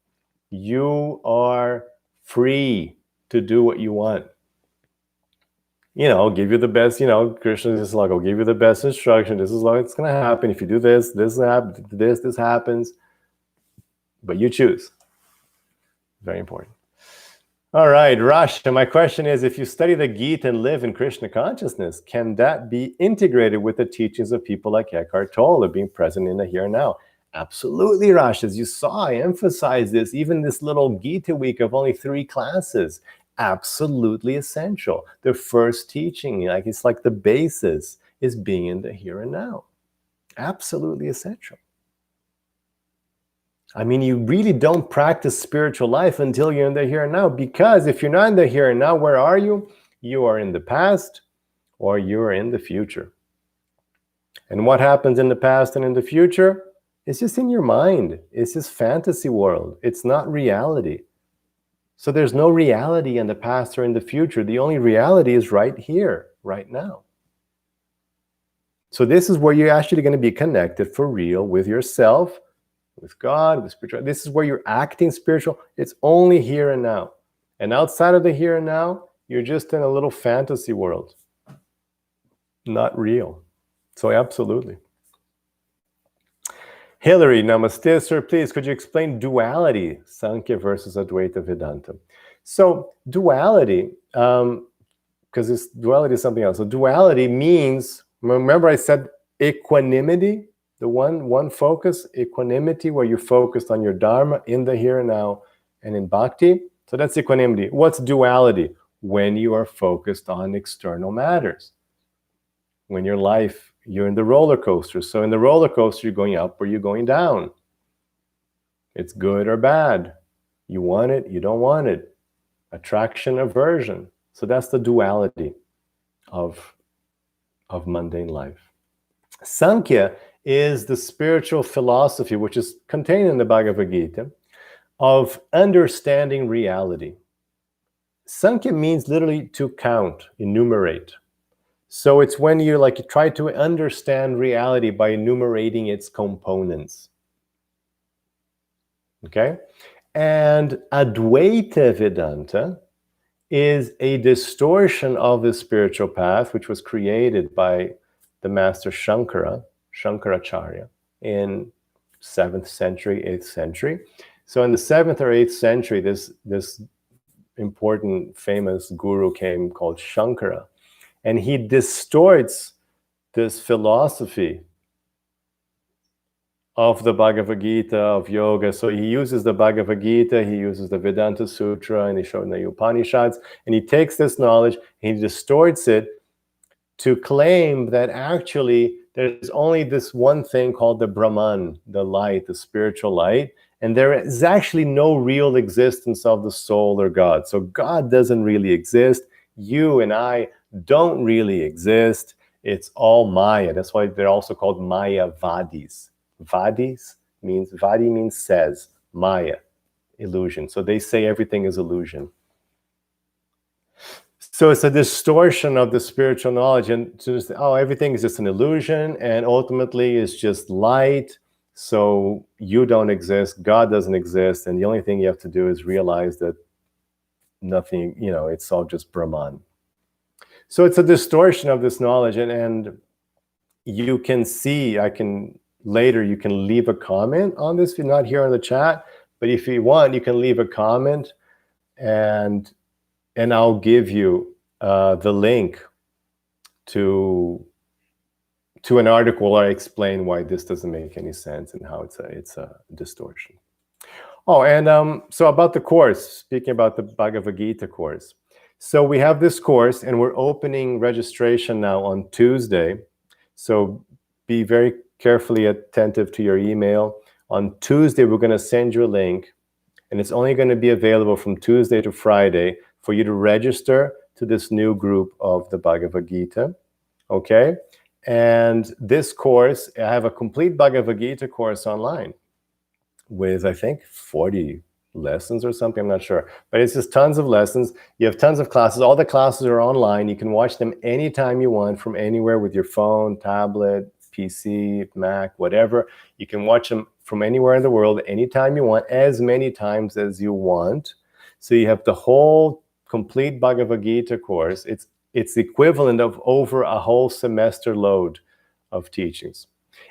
You are free to do what you want. I'll give you the best, Krishna is like, I'll give you the best instruction. This is what's going to happen. If you do this, this happens. But you choose. Very important. All right, Rasha, my question is, if you study the Gita and live in Krishna consciousness, can that be integrated with the teachings of people like Eckhart Tolle of being present in the here and now? Absolutely, Rasha. As you saw, I emphasize this, even this little Gita week of only 3 classes, absolutely essential. The first teaching, it's like the basis, is being in the here and now. Absolutely essential. I mean, you really don't practice spiritual life until you're in the here and now, because if you're not in the here and now, where are you? You are in the past or you're in the future. And what happens in the past and in the future? It's just in your mind. It's just fantasy world. It's not reality. So there's no reality in the past or in the future. The only reality is right here, right now. So this is where you're actually going to be connected for real with yourself, with God, with spiritual. This is where you're acting spiritual. It's only here and now. And outside of the here and now, you're just in a little fantasy world. Not real. So absolutely. Hillary, namaste, sir. Please, could you explain duality, Sankhya versus Advaita Vedanta? So duality, because this duality is something else. So duality means, remember I said equanimity? The one focus, equanimity, where you're focused on your dharma in the here and now and in bhakti. So that's equanimity. What's duality? When you are focused on external matters. When your life, you're in the roller coaster. So in the roller coaster, you're going up or you're going down. It's good or bad. You want it, you don't want it. Attraction, aversion. So that's the duality of mundane life. Sankhya is the spiritual philosophy, which is contained in the Bhagavad-gita, of understanding reality. Sankhya means literally to count, enumerate. So it's when you try to understand reality by enumerating its components. Okay? And Advaita Vedanta is a distortion of the spiritual path, which was created by the master Shankaracharya, in 7th century, 8th century. So in the 7th or 8th century, this important, famous guru came called Shankara, and he distorts this philosophy of the Bhagavad-gita, of yoga. So he uses the Bhagavad-gita, he uses the Vedanta Sutra, and he showed in the Upanishads, and he takes this knowledge, and he distorts it to claim that actually there's only this one thing called the Brahman, the light, the spiritual light, and there is actually no real existence of the soul or God. So God doesn't really exist. You and I don't really exist. It's all Maya. That's why they're also called Mayavadis. Vadi means says, Maya, illusion. So they say everything is illusion. So it's a distortion of the spiritual knowledge, and to just, everything is just an illusion, and ultimately it's just light. So you don't exist, God doesn't exist, and the only thing you have to do is realize that nothing, it's all just Brahman. So it's a distortion of this knowledge, and you can see, later you can leave a comment on this if you're not here on the chat, but if you want, you can leave a comment, and I'll give you the link to an article where I explain why this doesn't make any sense and how it's a distortion. Oh, and so about the course, speaking about the Bhagavad-gita course. So we have this course, and we're opening registration now on Tuesday. So be very carefully attentive to your email. On Tuesday, we're going to send you a link, and it's only going to be available from Tuesday to Friday for you to register to this new group of the Bhagavad-gita, okay? And this course, I have a complete Bhagavad-gita course online with, I think, 40 lessons or something, I'm not sure. But it's just tons of lessons. You have tons of classes. All the classes are online. You can watch them anytime you want from anywhere with your phone, tablet, PC, Mac, whatever. You can watch them from anywhere in the world anytime you want, as many times as you want. So you have the whole complete Bhagavad-gita course. It's the equivalent of over a whole semester load of teachings.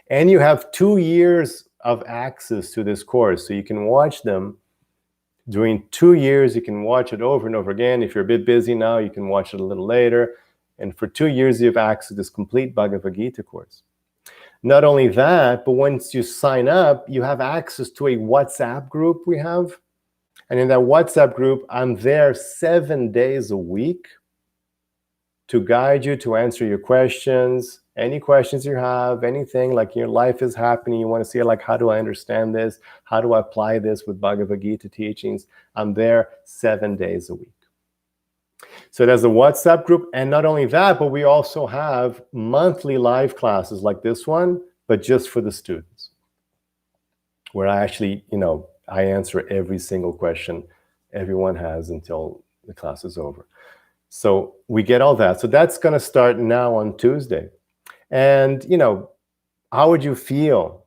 And you have 2 years of access to this course, so you can watch them During 2 years, you can watch it over and over again. If you're a bit busy now, you can watch it a little later. And for 2 years, you have access to this complete Bhagavad-gita course. Not only that, but once you sign up, you have access to a WhatsApp group we have. And in that WhatsApp group, I'm there 7 days a week to guide you, to answer your questions, any questions you have, anything like your life is happening, you want to see like, how do I understand this? How do I apply this with Bhagavad Gita teachings? I'm there 7 days a week. So there's a WhatsApp group. And not only that, but we also have monthly live classes like this one, but just for the students, where I actually, I answer every single question everyone has until the class is over. So we get all that. So that's going to start now on Tuesday. And, how would you feel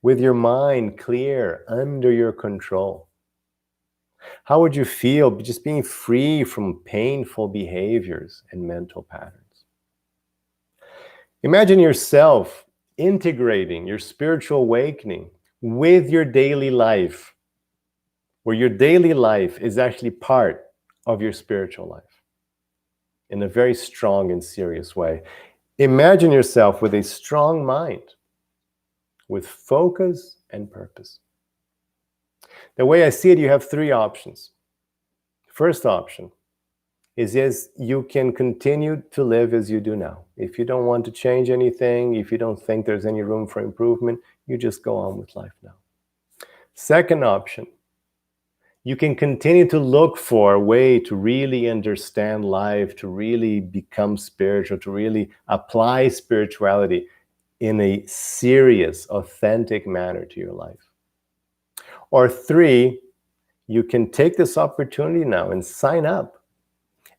with your mind clear, under your control? How would you feel just being free from painful behaviors and mental patterns? Imagine yourself integrating your spiritual awakening with your daily life, where your daily life is actually part of your spiritual life in a very strong and serious way. Imagine yourself with a strong mind, with focus and purpose. The way I see it, you have 3 options. First option is, yes, you can continue to live as you do now. If you don't want to change anything, if you don't think there's any room for improvement, you just go on with life now. Second option, you can continue to look for a way to really understand life, to really become spiritual, to really apply spirituality in a serious, authentic manner to your life. Or 3, you can take this opportunity now and sign up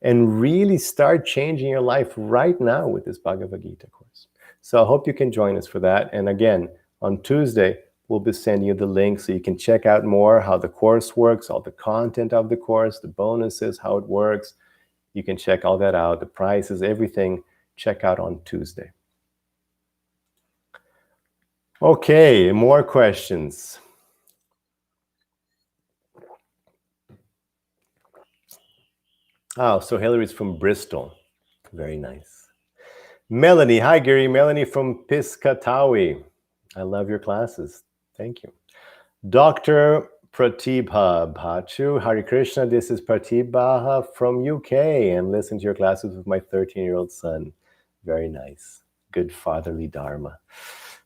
and really start changing your life right now with this Bhagavad Gita course. So I hope you can join us for that. And again, on Tuesday, we'll be sending you the link so you can check out more how the course works, all the content of the course, the bonuses, how it works. You can check all that out, the prices, everything. Check out on Tuesday. Okay, more questions. Oh, so Hillary's from Bristol. Very nice. Melanie, hi Gary. Melanie from Piscataway. I love your classes. Thank you. Dr. Pratibha Bhachu, Hare Krishna. This is Pratibha from UK and listen to your classes with my 13-year-old son. Very nice. Good fatherly dharma.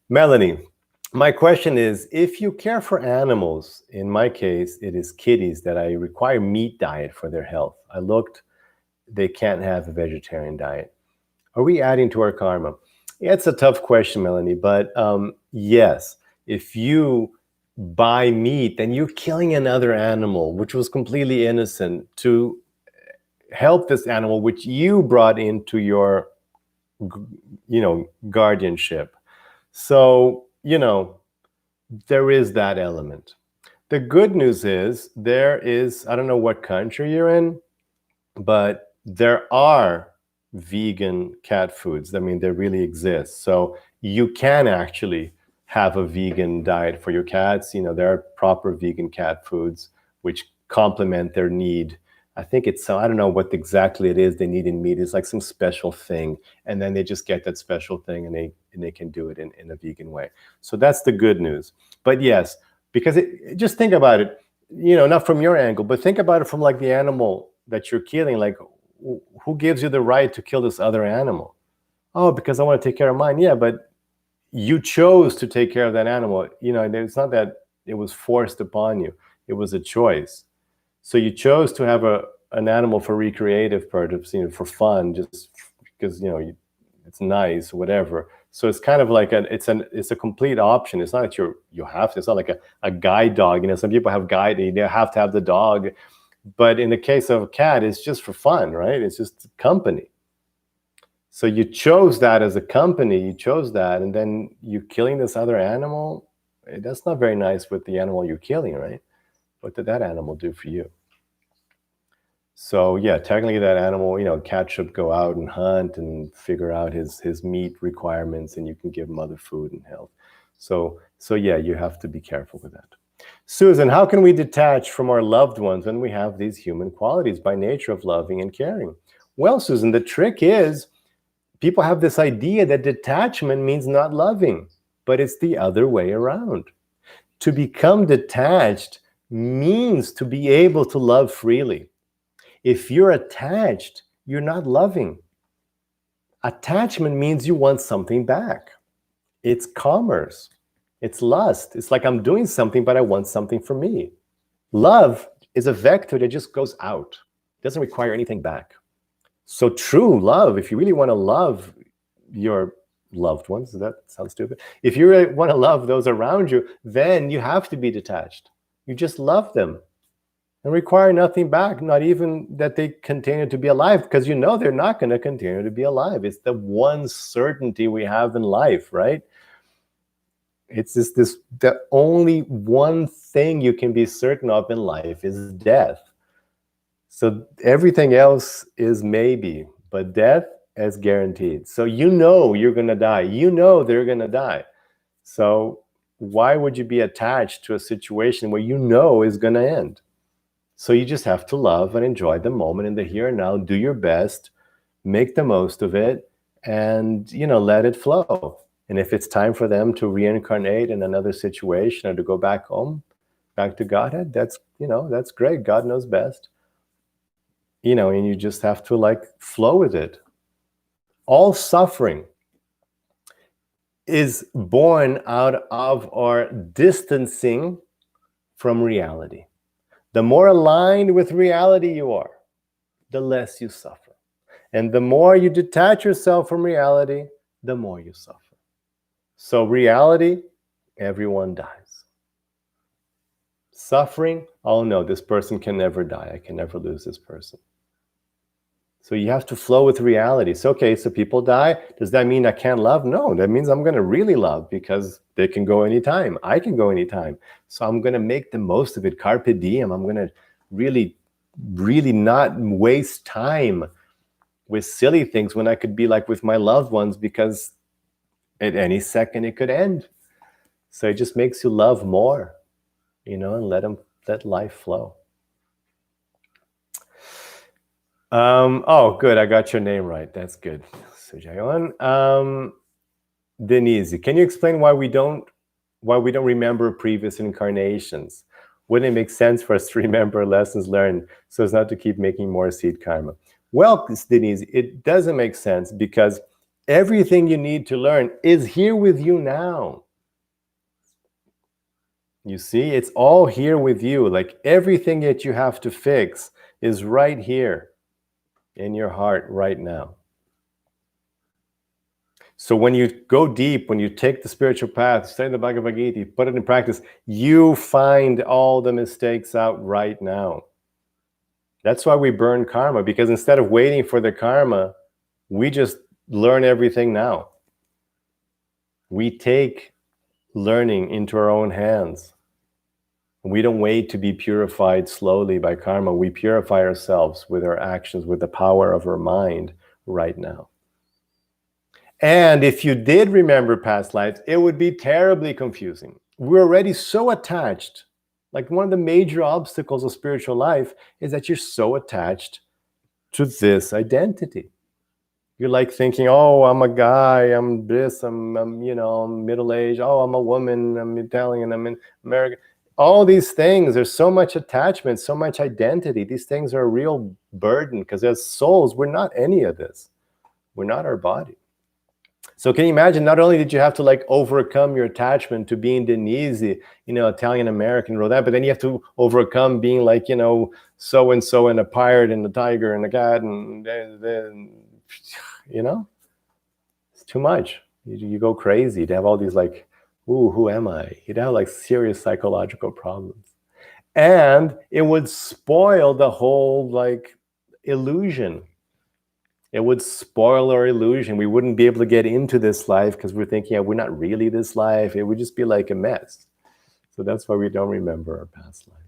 Melanie, my question is, if you care for animals, in my case, it is kitties that I require meat diet for their health. I looked, they can't have a vegetarian diet. Are we adding to our karma? Yeah, it's a tough question, Melanie, but yes, if you buy meat, then you're killing another animal, which was completely innocent, to help this animal, which you brought into your, guardianship. So, there is that element. The good news is there is, I don't know what country you're in, but there are vegan cat foods. I mean, they really exist. So you can actually have a vegan diet for your cats. There are proper vegan cat foods which complement their need. I think it's, I don't know what exactly it is they need in meat. It's like some special thing. And then they just get that special thing and they can do it in a vegan way. So that's the good news. But yes, because just think about it, not from your angle, but think about it from like the animal that you're killing. Like, who gives you the right to kill this other animal? Oh, because I want to take care of mine. Yeah, but you chose to take care of that animal. It's not that it was forced upon you. It was a choice. So you chose to have an animal for recreative purpose, for fun, just because it's nice, whatever. So it's kind of like it's a complete option. It's not that you have to. It's not like a guide dog. Some people have guide. They have to have the dog, but in the case of a cat, it's just for fun, right? It's just company. So you chose that as a company. You chose that, and then you're killing this other animal. That's not very nice with the animal you're killing, right? What did that animal do for you? So yeah, technically that animal, cat should go out and hunt and figure out his meat requirements, and you can give him other food and health. So yeah, you have to be careful with that. Susan, how can we detach from our loved ones when we have these human qualities by nature of loving and caring? Well, Susan, the trick is people have this idea that detachment means not loving, but it's the other way around. To become detached means to be able to love freely. If you're attached, you're not loving. Attachment means you want something back. It's commerce. It's lust. It's like I'm doing something, but I want something for me. Love is a vector that just goes out. It doesn't require anything back. So true love, if you really want to love your loved ones, that sounds stupid. If you really want to love those around you, then you have to be detached. You just love them and require nothing back, not even that they continue to be alive, because you know they're not going to continue to be alive. It's the one certainty we have in life, right? It's the only one thing you can be certain of in life is death. So everything else is maybe, but death is guaranteed. So you know you're going to die. You know they're going to die. So why would you be attached to a situation where you know is going to end? So you just have to love and enjoy the moment in the here and now. Do your best, make the most of it, and let it flow. And if it's time for them to reincarnate in another situation or to go back home, back to Godhead, that's great. God knows best. And you just have to flow with it. All suffering is born out of our distancing from reality. The more aligned with reality you are, the less you suffer. And the more you detach yourself from reality, the more you suffer. So reality, everyone dies. Suffering, oh no, this person can never die. I can never lose this person. So you have to flow with reality. So, okay, so people die. Does that mean I can't love? No, that means I'm going to really love because they can go anytime. I can go anytime. So I'm going to make the most of it. Carpe diem. I'm going to really, really not waste time with silly things when I could be with my loved ones, because at any second it could end. So it just makes you love more, and let life flow. Oh, good. I got your name right. That's good. Sujayon. Denise, can you explain why we don't remember previous incarnations? Wouldn't it make sense for us to remember lessons learned so as not to keep making more seed karma? Well, Denise, it doesn't make sense because everything you need to learn is here with you now. You see, it's all here with you. Everything that you have to fix is right here in your heart right now. So when you go deep, when you take the spiritual path, study the Bhagavad-gita, you put it in practice, you find all the mistakes out right now. That's why we burn karma, because instead of waiting for the karma, we just learn everything now. We take learning into our own hands. We don't wait to be purified slowly by karma. We purify ourselves with our actions, with the power of our mind right now. And if you did remember past lives, it would be terribly confusing. We're already so attached. One of the major obstacles of spiritual life is that you're so attached to this identity. You're thinking, oh, I'm a guy, I'm this, I'm middle-aged, oh, I'm a woman, I'm Italian, I'm in America. All these things, there's so much attachment, so much identity. These things are a real burden because as souls, we're not any of this. We're not our body. So can you imagine, not only did you have to overcome your attachment to being Denise, Italian American, but then you have to overcome being so-and-so and a pirate and a tiger and a cat and it's too much. You go crazy. You have all these ooh, who am I? You'd have serious psychological problems. And it would spoil the whole illusion. It would spoil our illusion. We wouldn't be able to get into this life because we're thinking, yeah, we're not really this life. It would just be a mess. So that's why we don't remember our past life.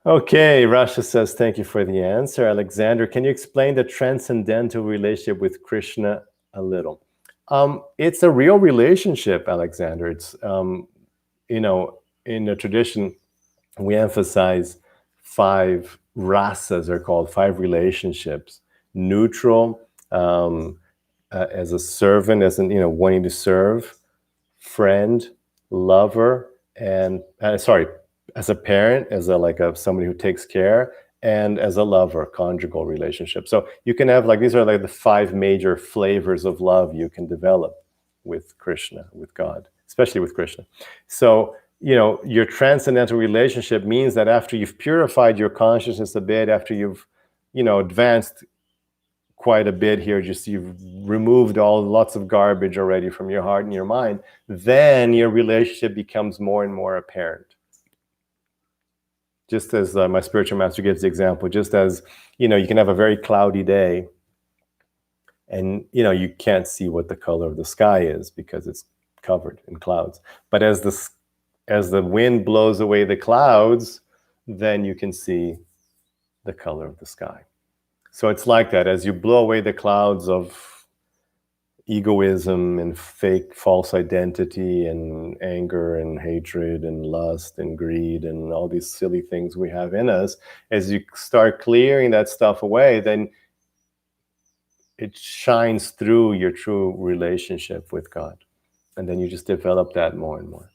Okay, Rasha says, thank you for the answer. Alexander, can you explain the transcendental relationship with Krishna a little? It's a real relationship, Alexander. It's, in the tradition, we emphasize 5 rasas, they're called 5 relationships. Neutral, as a servant, as in, wanting to serve, friend, lover, and as a parent, as somebody who takes care, and as a lover, conjugal relationship. So you can have these are the 5 major flavors of love you can develop with Krishna, with God, especially with Krishna. So your transcendental relationship means that after you've purified your consciousness a bit, after you've advanced quite a bit here, you've removed lots of garbage already from your heart and your mind, then your relationship becomes more and more apparent. Just as my spiritual master gives the example, just as you can have a very cloudy day and you can't see what the color of the sky is because it's covered in clouds, but as the wind blows away the clouds, then you can see the color of the sky. So it's like that. As you blow away the clouds of egoism and fake false identity and anger and hatred and lust and greed and all these silly things we have in us, as you start clearing that stuff away, then it shines through your true relationship with God. And then you just develop that more and more.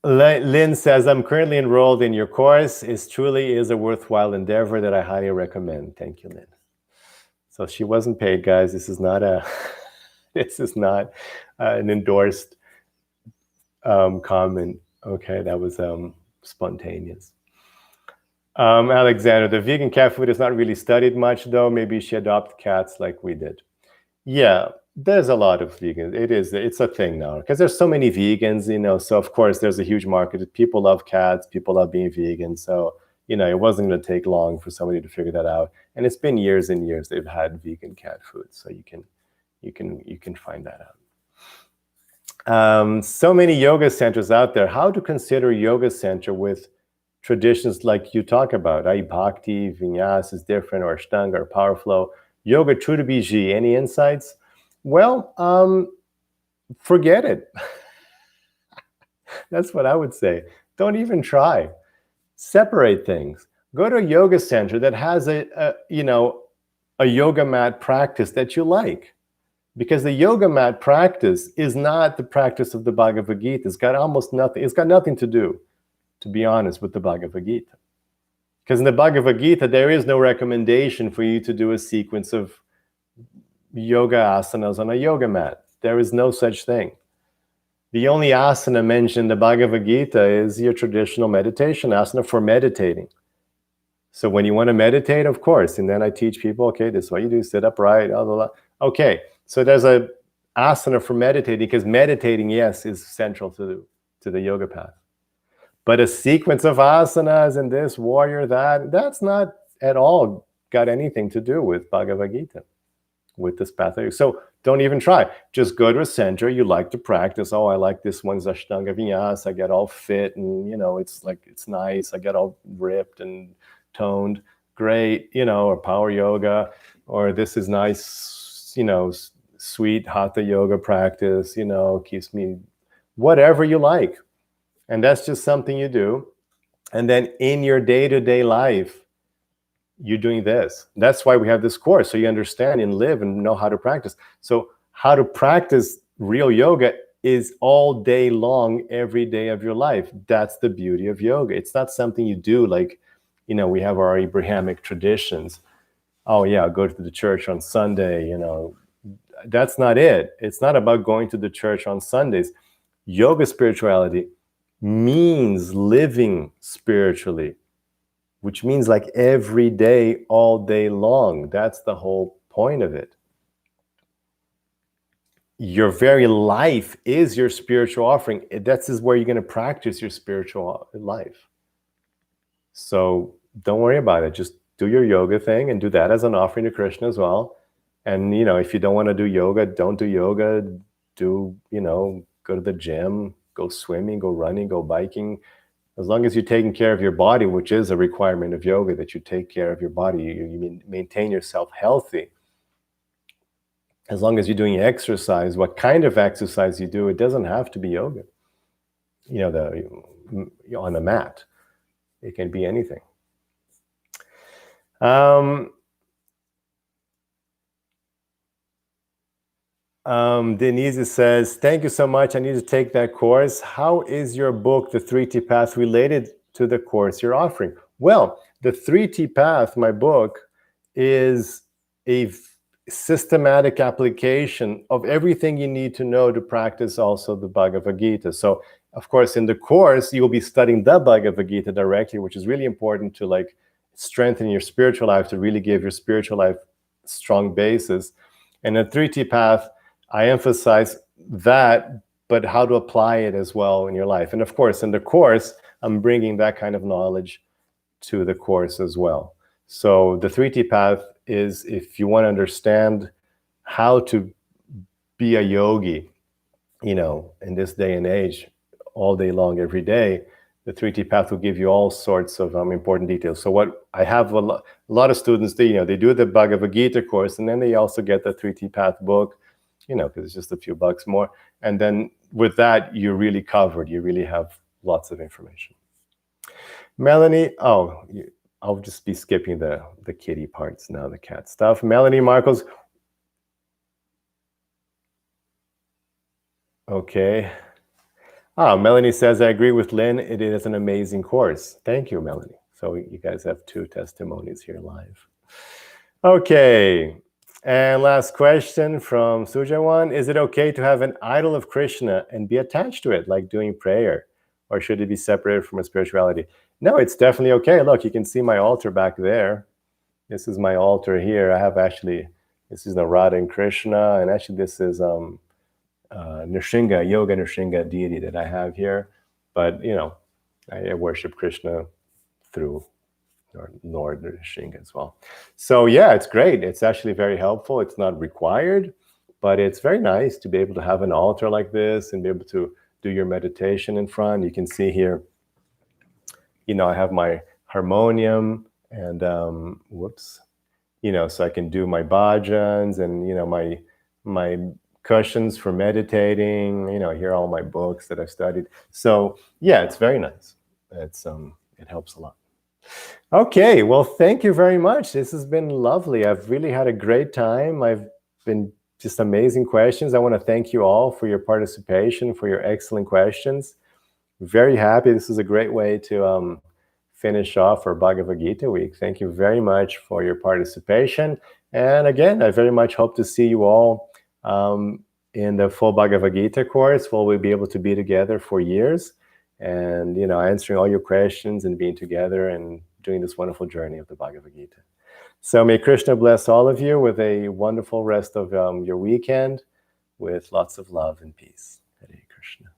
Lynn says, I'm currently enrolled in your course. It truly is a worthwhile endeavor that I highly recommend. Thank you, Lynn. So she wasn't paid, guys. This is not an endorsed comment. Okay, that was spontaneous. Alexander, the vegan cat food is not really studied much, though. Maybe she adopted cats like we did. Yeah, there's a lot of vegans. It's a thing now because there's so many vegans, so of course there's a huge market. People love cats, people love being vegan. So, it wasn't going to take long for somebody to figure that out. And it's been years and years they've had vegan cat food. So you can find that out. So many yoga centers out there. How to consider yoga center with traditions like you talk about? Bhakti, Vinyasa is different, or Ashtanga, or Power Flow. Yoga true to BG, any insights? Well, forget it. That's what I would say. Don't even try. Separate things. Go to a yoga center that has a yoga mat practice that you like. Because the yoga mat practice is not the practice of the Bhagavad-gita. It's got almost nothing. It's got nothing to do, to be honest, with the Bhagavad-gita. Because in the Bhagavad-gita, there is no recommendation for you to do a sequence of yoga asanas on a yoga mat. There is no such thing. The only asana mentioned in the Bhagavad-gita is your traditional meditation asana for meditating. So when you want to meditate, of course, and then I teach people, okay, this is what you do, sit upright, blah, blah, blah. Okay, so there's a asana for meditating, because meditating, yes, is central to the yoga path. But a sequence of asanas and this, warrior, that's not at all got anything to do with Bhagavad-gita, with this path. So don't even try. Just go to a center you like to practice. Oh, I like this one's Ashtanga Vinyasa. I get all fit and, it's nice. I get all ripped and toned. Great, or power yoga. Or this is nice, sweet hatha yoga practice, keeps me, whatever you like. And that's just something you do. And then in your day-to-day life, you're doing this. That's why we have this course, so you understand and live and know how to practice. So how to practice real yoga is all day long, every day of your life. That's the beauty of yoga. It's not something you do like, we have our Abrahamic traditions. Oh yeah, go to the church on Sunday, That's not it. It's not about going to the church on Sundays. Yoga spirituality means living spiritually, which means like every day, all day long. That's the whole point of it. Your very life is your spiritual offering. That's where you're going to practice your spiritual life. So don't worry about it. Just do your yoga thing and do that as an offering to Krishna as well. And, if you don't want to do yoga, don't do yoga. Go to the gym, go swimming, go running, go biking. As long as you're taking care of your body, which is a requirement of yoga, that you take care of your body, you maintain yourself healthy. As long as you're doing exercise, what kind of exercise you do, it doesn't have to be yoga. On the mat, it can be anything. Denise says, thank you so much. I need to take that course. How is your book, The 3T Path, related to the course you're offering? Well, The 3T Path, my book, is a systematic application of everything you need to know to practice also the Bhagavad-gita. So, of course, in the course, you'll be studying the Bhagavad-gita directly, which is really important to like strengthen your spiritual life, to really give your spiritual life strong basis. And the 3T Path, I emphasize that, but how to apply it as well in your life. And of course, in the course, I'm bringing that kind of knowledge to the course as well. So the 3T Path is, if you want to understand how to be a yogi, in this day and age, all day long, every day, the 3T Path will give you all sorts of important details. So what I have a lot of students, they do the Bhagavad-gita course, and then they also get the 3T Path book, because it's just a few bucks more. And then with that, you're really covered. You really have lots of information. Melanie, I'll just be skipping the kitty parts now, the cat stuff. Melanie Marcos. Okay. Melanie says, I agree with Lynn. It is an amazing course. Thank you, Melanie. So you guys have 2 testimonies here live. Okay. And last question from Sujawan. Is it okay to have an idol of Krishna and be attached to it, like doing prayer? Or should it be separated from a spirituality? No, it's definitely okay. Look, you can see my altar back there. This is my altar here. I have this is Radha and Krishna. And actually this is Nrsinga, Yoga Nrsinga deity that I have here. But, I worship Krishna through Lord Nrsinga as well. So yeah, it's great. It's actually very helpful. It's not required, but it's very nice to be able to have an altar like this and be able to do your meditation in front. You can see here, I have my harmonium and so I can do my bhajans and my cushions for meditating. Here are all my books that I've studied. So yeah, it's very nice. It helps a lot. Okay, well, thank you very much. This has been lovely. I've really had a great time. I've been just amazing questions. I want to thank you all for your participation, for your excellent questions. Very happy. This is a great way to finish off our Bhagavad-gita week. Thank you very much for your participation. And again, I very much hope to see you all in the full Bhagavad-gita course, where we'll be able to be together for years and, answering all your questions and being together and doing this wonderful journey of the Bhagavad-gita. So may Krishna bless all of you with a wonderful rest of your weekend with lots of love and peace. Hare Krishna.